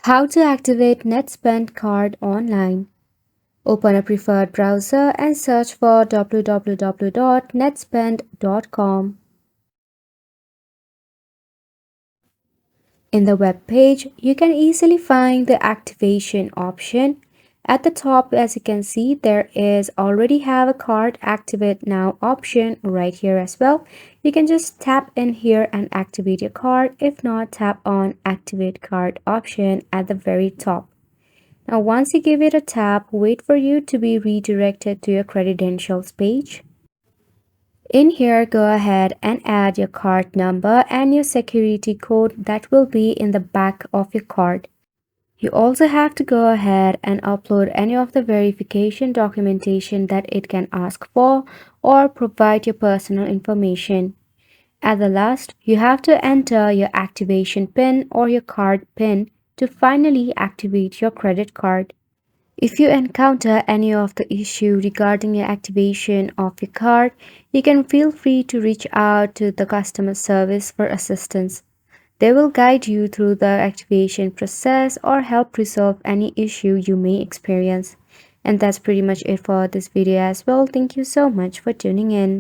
How to activate Netspend card online. Open a preferred browser and search for www.netspend.com. In the web page, you can easily find the activation option. At the top, as you can see, there is already have a card activate now option right here as well. You can just tap in here and activate your card. If not, tap on activate card option at the very top. Now, once you give it a tap, wait for you to be redirected to your credentials page. In here, go ahead and add your card number and your security code that will be in the back of your card. You also have to go ahead and upload any of the verification documentation that it can ask for or provide your personal information. At the last, you have to enter your activation PIN or your card PIN to finally activate your credit card. If you encounter any of the issue regarding your activation of your card, you can feel free to reach out to the customer service for assistance. They will guide you through the activation process or help resolve any issue you may experience. And that's pretty much it for this video as well. Thank you so much for tuning in.